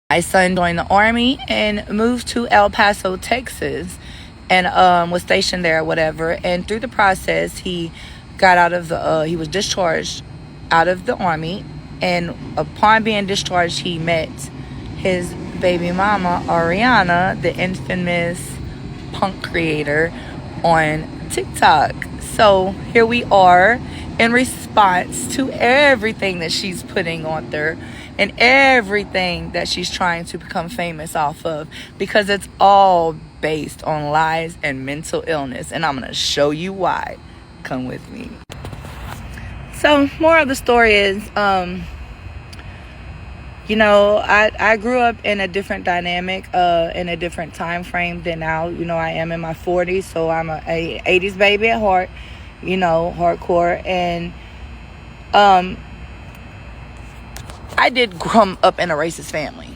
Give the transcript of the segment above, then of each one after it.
My son joined the Army and moved to El Paso, Texas, and was stationed there or whatever. And through the process, he got out of the he was discharged out of the Army, and upon being discharged, he met his baby mama, Ariana, the infamous punk creator, on TikTok. So here we are in response to everything that she's putting on there and everything that she's trying to become famous off of, because it's all based on lies and mental illness, and I'm going to show you why. Come with me. So more of the story is, I grew up in a different dynamic, in a different time frame than now. I am in my 40s, so I'm a 80s baby at heart, hardcore. And I did grow up in a racist family.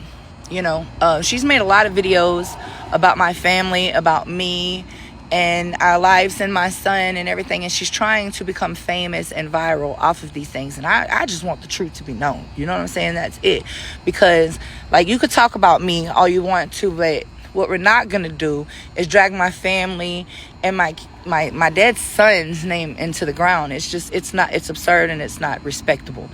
She's made a lot of videos about my family, about me, and our lives and my son and everything, and she's trying to become famous and viral off of these things. And I just want the truth to be known. You know what I'm saying? That's it. Because you could talk about me all you want to, but what we're not gonna do is drag my family and my dad's son's name into the ground. It's absurd, and it's not respectable.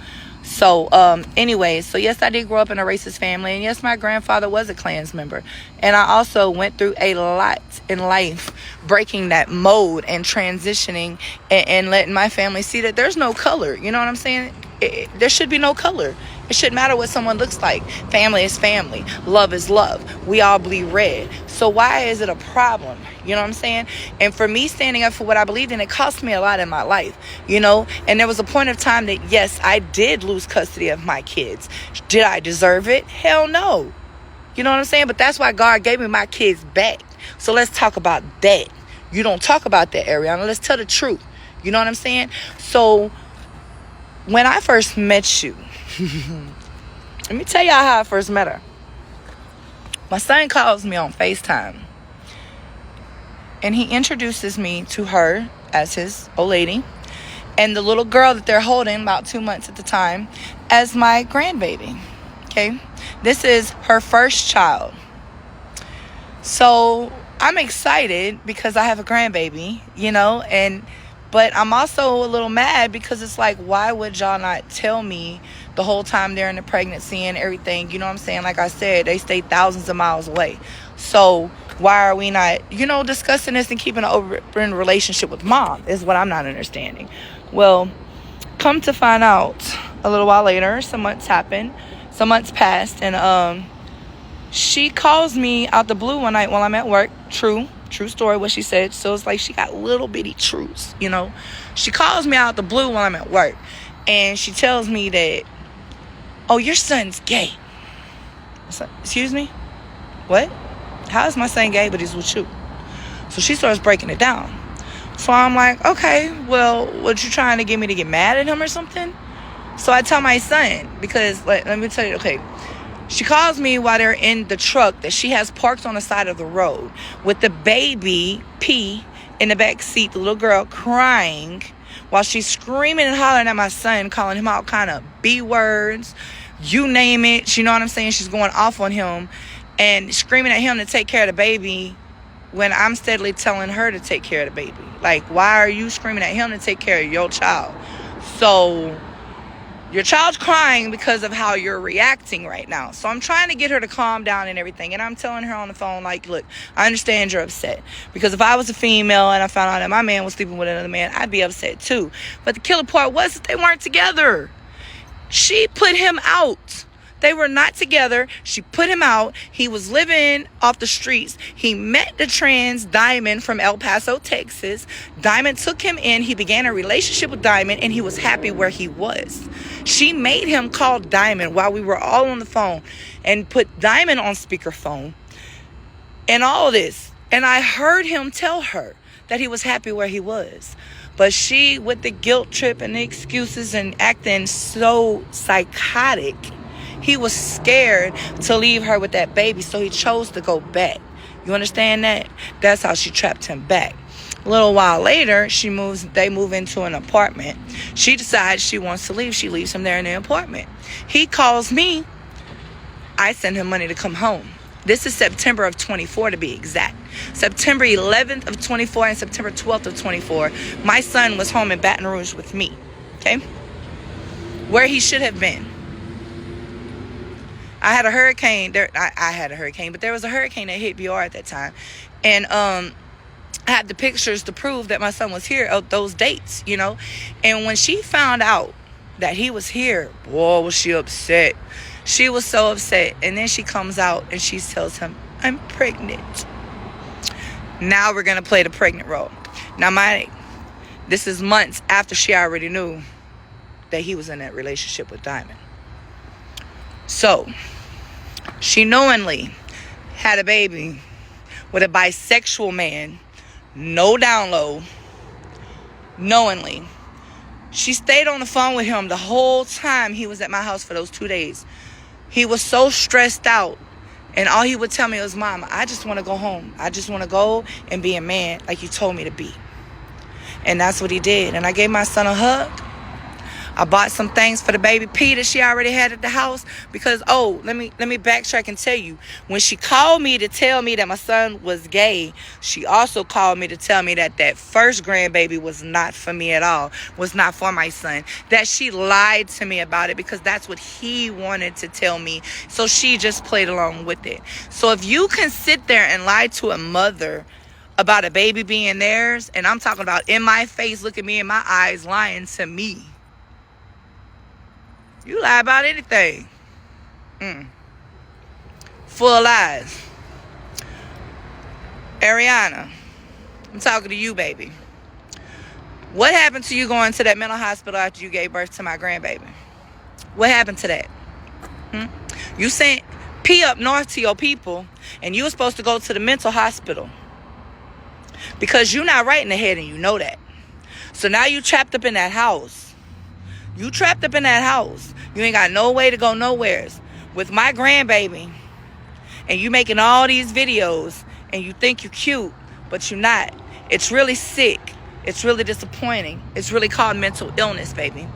So so yes, I did grow up in a racist family, and yes, my grandfather was a Klans member, and I also went through a lot in life, breaking that mold and transitioning and letting my family see that there's no color. You know what I'm saying? There should be no color. It shouldn't matter what someone looks like. Family is family. Love is love. We all bleed red. So why is it a problem? You know what I'm saying? And for me, standing up for what I believed in, it cost me a lot in my life, And there was a point of time that, yes, I did lose custody of my kids. Did I deserve it? Hell no. You know what I'm saying? But that's why God gave me my kids back. So let's talk about that. You don't talk about that, Ariana. Let's tell the truth. You know what I'm saying? So when I first met you, let me tell y'all how I first met her. My son calls me on FaceTime, and he introduces me to her as his old lady, and the little girl that they're holding, about 2 months at the time, as my grandbaby. Okay? This is her first child. So I'm excited because I have a grandbaby, but I'm also a little mad because it's like, why would y'all not tell me the whole time they're in the pregnancy and everything? You know what I'm saying? Like I said, they stay thousands of miles away. So why are we not, discussing this and keeping an open relationship with mom is what I'm not understanding. Well, come to find out, a little while later, some months passed, and she calls me out the blue one night while I'm at work. True story, what she said. So it's like she got little bitty truths, She calls me out the blue while I'm at work, and she tells me that, oh, your son's gay. Excuse me? What? How is my son gay, but he's with you? So she starts breaking it down. So I'm like, okay, well, what you trying to get me to get mad at him or something? So I tell my son, because let me tell you, okay, she calls me while they're in the truck that she has parked on the side of the road with the baby P in the back seat, the little girl crying while she's screaming and hollering at my son, calling him out kind of B words, you name it. You know what I'm saying? She's going off on him and screaming at him to take care of the baby when I'm steadily telling her to take care of the baby. Like, why are you screaming at him to take care of your child? So your child's crying because of how you're reacting right now. So I'm trying to get her to calm down and everything. And I'm telling her on the phone, like, look, I understand you're upset. Because if I was a female and I found out that my man was sleeping with another man, I'd be upset too. But the killer part was that they weren't together. She put him out. They were not together. She put him out. He was living off the streets. He met the trans Diamond from El Paso, Texas. Diamond took him in. He began a relationship with Diamond, and he was happy where he was. She made him call Diamond while we were all on the phone and put Diamond on speakerphone and all this. And I heard him tell her that he was happy where he was. But she, with the guilt trip and the excuses and acting so psychotic, he was scared to leave her with that baby, so he chose to go back. You understand that? That's how she trapped him back. A little while later, they move into an apartment. She decides she wants to leave. She leaves him there in the apartment. He calls me I sent him money to come home. This is September of 24 to be exact. September 11th of 24 and September 12th of 24. My son was home in Baton Rouge with me. Okay? Where he should have been. I had a hurricane. I had a hurricane, but there was a hurricane that hit BR at that time. And I had the pictures to prove that my son was here of those dates, you know. And when she found out that he was here, boy, was she upset. She was so upset. And then she comes out and she tells him, I'm pregnant. Now we're going to play the pregnant role. Now, this is months after she already knew that he was in that relationship with Diamond. So, she knowingly had a baby with a bisexual man, no down low, knowingly. She stayed on the phone with him the whole time he was at my house for those 2 days. He was so stressed out. And all he would tell me was, Mom, I just want to go home. I just want to go and be a man like you told me to be. And that's what he did. And I gave my son a hug. I bought some things for the baby P that she already had at the house. Because, let me backtrack and tell you. When she called me to tell me that my son was gay, she also called me to tell me that that first grandbaby was not for me at all. Was not for my son. That she lied to me about it because that's what he wanted to tell me. So she just played along with it. So if you can sit there and lie to a mother about a baby being theirs, and I'm talking about in my face, look at me in my eyes, lying to me. You lie about anything. Full of lies. Ariana, I'm talking to you, baby. What happened to you going to that mental hospital after you gave birth to my grandbaby? What happened to that? You sent P up north to your people, and you were supposed to go to the mental hospital. Because you're not right in the head, and you know that. So now you trapped up in that house. You trapped up in that house. You ain't got no way to go nowheres with my grandbaby. And you making all these videos. And you think you're cute. But you're not. It's really sick. It's really disappointing. It's really called mental illness, baby.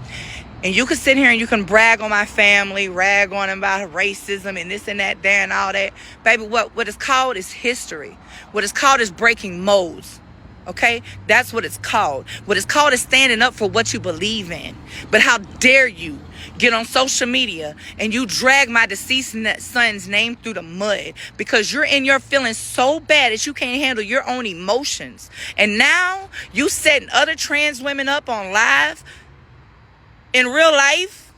And you can sit here and you can brag on my family. Rag on them about racism and this and that, there and all that. Baby, what it's called is history. What it's called is breaking molds. Okay, that's what it's called. What it's called is standing up for what you believe in. But how dare you get on social media and you drag my deceased son's name through the mud because you're in your feelings so bad that you can't handle your own emotions. And now you setting other trans women up on live in real life.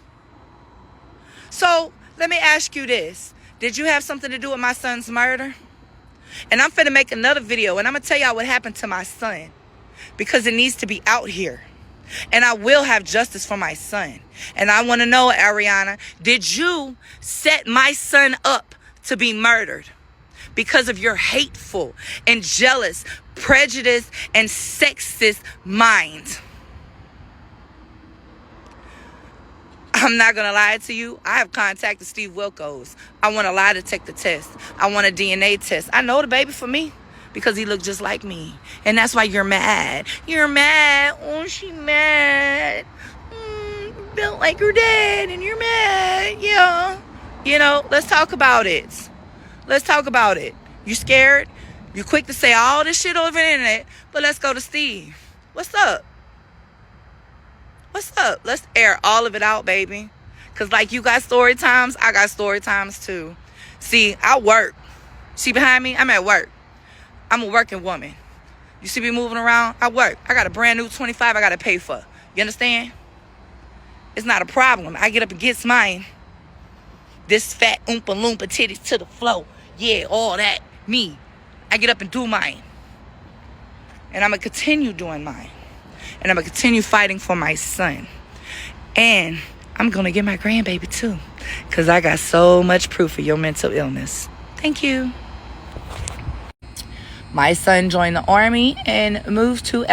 So let me ask you this. Did you have something to do with my son's murder? And I'm finna make another video, and I'm gonna tell y'all what happened to my son, because it needs to be out here. And I will have justice for my son. And I want to know, Ariana, did you set my son up to be murdered because of your hateful and jealous, prejudiced, and sexist mind? I'm not going to lie to you. I have contacted Steve Wilkos. I want a lie detector test. I want a DNA test. I know the baby for me because he looked just like me. And that's why you're mad. You're mad. Oh, she mad. Built like her dad and you're mad. Yeah. You know, let's talk about it. Let's talk about it. You scared? You quick to say all this shit over the internet, but let's go to Steve. What's up? What's up? Let's air all of it out, baby. Because like you got story times, I got story times too. See, I work. See behind me? I'm at work. I'm a working woman. You see me moving around? I work. I got a brand new 25 I got to pay for. You understand? It's not a problem. I get up and get mine. This fat oompa loompa titties to the floor. Yeah, all that. Me. I get up and do mine. And I'm going to continue doing mine. And I'm going to continue fighting for my son. And I'm going to get my grandbaby too. Because I got so much proof of your mental illness. Thank you. My son joined the army and moved to